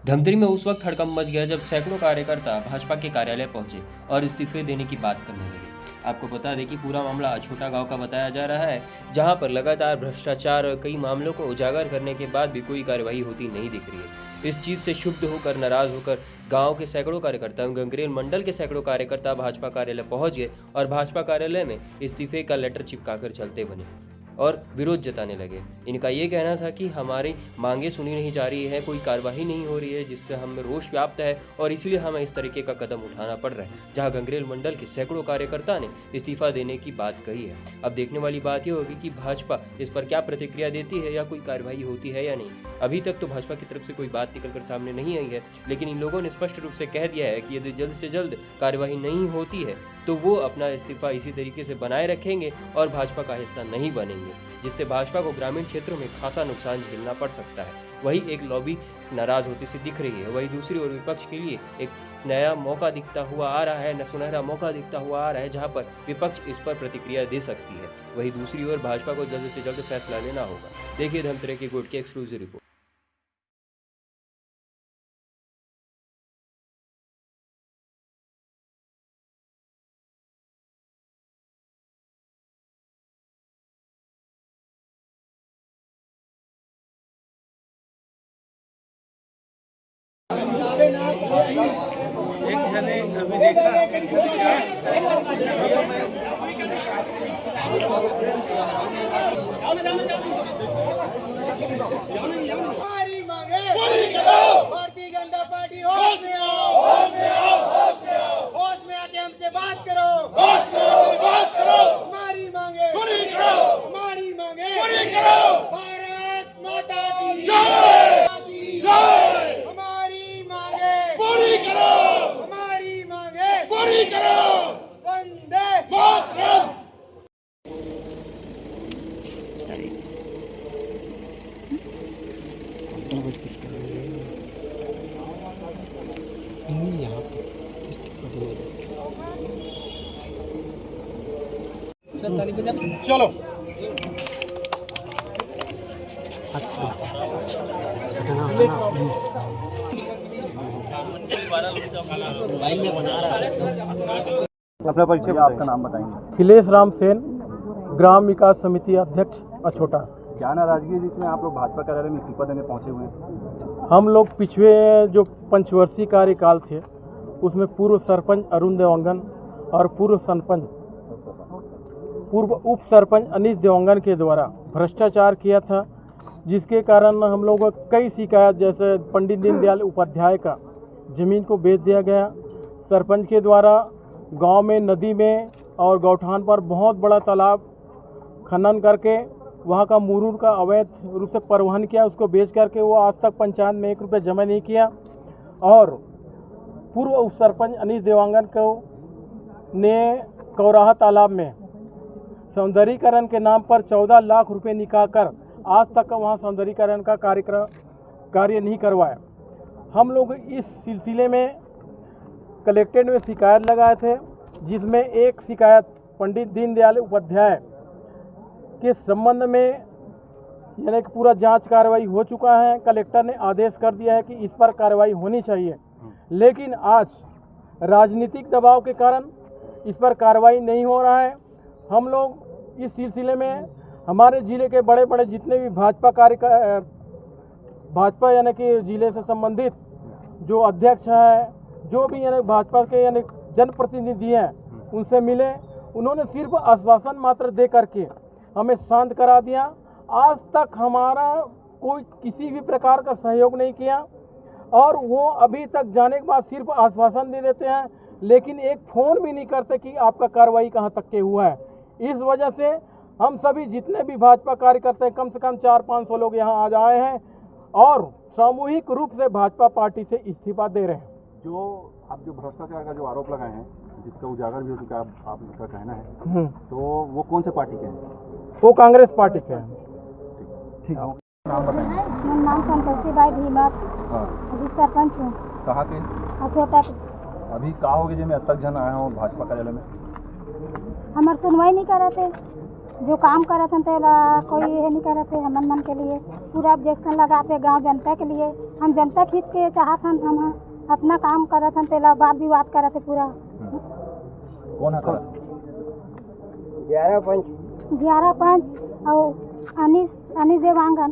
धमतरी में उस वक्त हड़कंप मच गया जब सैकड़ों कार्यकर्ता भाजपा के कार्यालय पहुंचे और इस्तीफे देने की बात करने लगे। आपको बता दें कि पूरा मामला अछोटा गांव का बताया जा रहा है, जहां पर लगातार भ्रष्टाचार और कई मामलों को उजागर करने के बाद भी कोई कार्रवाई होती नहीं दिख रही है। इस चीज से क्षुब्ध होकर, नाराज होकर गांव के सैकड़ों कार्यकर्ता, गंगरेल मंडल के सैकड़ों कार्यकर्ता भाजपा कार्यालय पहुंच गए और भाजपा कार्यालय में इस्तीफे का लेटर चिपकाकर चलते बने और विरोध जताने लगे। इनका ये कहना था कि हमारी मांगे सुनी नहीं जा रही है, कोई कार्रवाई नहीं हो रही है, जिससे हमें रोष व्याप्त है और इसीलिए हमें इस तरीके का कदम उठाना पड़ रहा है। जहां गंगरेल मंडल के सैकड़ों कार्यकर्ता ने इस्तीफा देने की बात कही है। अब देखने वाली बात यह होगी कि भाजपा इस पर क्या प्रतिक्रिया देती है या कोई कार्रवाई होती है या नहीं। अभी तक तो भाजपा की तरफ से कोई बात निकलकर सामने नहीं आई है, लेकिन इन लोगों ने स्पष्ट रूप से कह दिया है कि यदि जल्द से जल्द कार्रवाई नहीं होती है तो वो अपना इस्तीफा इसी तरीके से बनाए रखेंगे और भाजपा का हिस्सा नहीं बनेंगे, जिससे भाजपा को ग्रामीण क्षेत्रों में खासा नुकसान झेलना पड़ सकता है। वही एक लॉबी नाराज होती सी दिख रही है, वही दूसरी ओर विपक्ष के लिए एक नया मौका दिखता हुआ आ रहा है, सुनहरा मौका दिखता हुआ आ रहा है, जहां पर विपक्ष इस पर प्रतिक्रिया दे सकती है। वही दूसरी ओर भाजपा को जल्द से जल्द फैसला लेना होगा। देखिए धमतरी की गुट की एक्सक्लूसिव रिपोर्ट। एक जने अभी देखा हमारी मांगे पूरी करो। भारतीय जनता पार्टी होश में आओ, होश में आओ, होश में आओ, होश में आके हमसे बात करो, बात करो, बात करो। हमारी मांगे पूरी करो, हमारी मांगे पूरी करो। भारत माता की जय, जय। हमारी मांगे पूरी करो, हमारी मांगे पूरी करो। वंदे मातरम। चलो अपना परिचय, आपका नाम बताएंगे। अखिलेश राम सेन, ग्राम विकास समिति अध्यक्ष अछोटा। क्या नाराजगी है जिसमें आप लोग भाजपा कार्यालय में इस्तीफा देने पहुंचे हुए हैं? हम लोग पिछले जो पंचवर्षीय कार्यकाल थे उसमें पूर्व सरपंच अरुण देवांगन और पूर्व उप सरपंच अनीश देवांगन के द्वारा भ्रष्टाचार किया था, जिसके कारण हम लोगों को कई शिकायत, जैसे पंडित दीनदयाल उपाध्याय का जमीन को बेच दिया गया, सरपंच के द्वारा गांव में, नदी में और गौठान पर बहुत बड़ा तालाब खनन करके वहां का मुरूर का अवैध रूप से परिवहन किया, उसको बेच करके वो आज तक पंचायत में 1 रुपये जमा नहीं किया। और पूर्व उप सरपंच अनीश देवांगन को ने कौराहा तालाब में सौंदर्यीकरण के नाम पर 14 लाख रुपए निकालकर आज तक वहां सौंदर्यीकरण का कार्य नहीं करवाया। हम लोग इस सिलसिले में कलेक्ट्रेट में शिकायत लगाए थे, जिसमें एक शिकायत पंडित दीनदयाल उपाध्याय के संबंध में यानी कि पूरा जांच कार्रवाई हो चुका है। कलेक्टर ने आदेश कर दिया है कि इस पर कार्रवाई होनी चाहिए, लेकिन आज राजनीतिक दबाव के कारण इस पर कार्रवाई नहीं हो रहा है। हम लोग इस सिलसिले में हमारे जिले के बड़े बड़े जितने भी भाजपा यानी कि जिले से संबंधित जो अध्यक्ष हैं, जो भी यानी भाजपा के यानी जनप्रतिनिधि हैं, उनसे मिले। उन्होंने सिर्फ आश्वासन मात्र दे करके हमें शांत करा दिया। आज तक हमारा कोई किसी भी प्रकार का सहयोग नहीं किया और वो अभी तक जाने के बाद सिर्फ आश्वासन दे देते हैं, लेकिन एक फ़ोन भी नहीं करते कि आपका कार्रवाई कहाँ तक के हुआ है। इस वजह से हम सभी जितने भी भाजपा कार्यकर्ता हैं, कम से कम 400-500 लोग यहाँ आज आए हैं और सामूहिक रूप से भाजपा पार्टी से इस्तीफा दे रहे हैं। जो आप जो भ्रष्टाचार का जो आरोप लगाए हैं, जिसका उजागर भी हो चुका है, आपका कहना है, तो वो कौन से पार्टी के हैं? वो कांग्रेस पार्टी के हैं। ठीक है, नाम बताएंगे। मेरा नाम संतोषी बाई भीमत, अभी सरपंच हूँ। कहाँ के? छोटा। अभी का होगी जब मैं अब तक जन आया हूँ भाजपा कार्यालय में? हमारे सुनवाई नहीं कर रहे थे, जो काम कर रहे थे कोई ये नहीं कर रहे थे। हमन मन के लिए पूरा ऑब्जेक्शन लगाते गांव जनता के लिए। हम जनता खींच के चाहत हन हम अपना काम करत हन तेला बात विवाद करत है पूरा। कौन है था? 11-5 और अनिस देवांगन।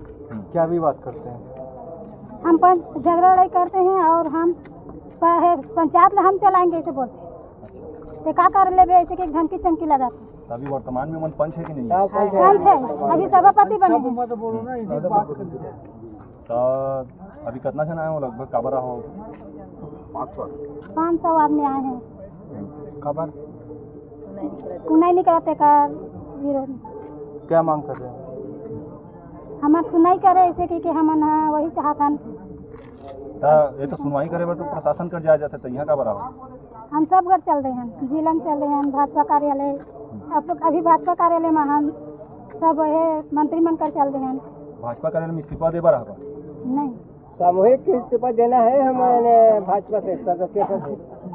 क्या विवाद करते हैं? हम झगड़ा लड़ाई करते हैं और हम पंचायत ला हम चलाएंगे ऐसे बोलते हैं। तो क्या कर ले ऐसे कि धमकी चमकी लगाते। अभी वर्तमान में मन पंच है कि नहीं? पंच है, अभी सभापति बने हैं। तो अभी कितना जन आए हो? लगभग काबरा हो 500 आदमी आए हैं। खबर सुनाई नहीं करते कर विरोध। क्या मांग कर रहे हैं? हमार सुनाई करे ऐसे कि हम वही चाहतन। ये तो सुनवाई करे बर तो प्रशासन कर जाया जाता है, तो यहाँ काबरा हो? हम सब घर चल रहे हैं, जिला में चल रहे हैं, भाजपा कार्यालय अभी भाजपा कार्यालय में हम सब मंत्रिमंडल कर चल रहे हैं। भाजपा कार्यालय में इस्तीफा दे बार नहीं सामूहिक इस्तीफा देना है हमारे भाजपा से सदस्य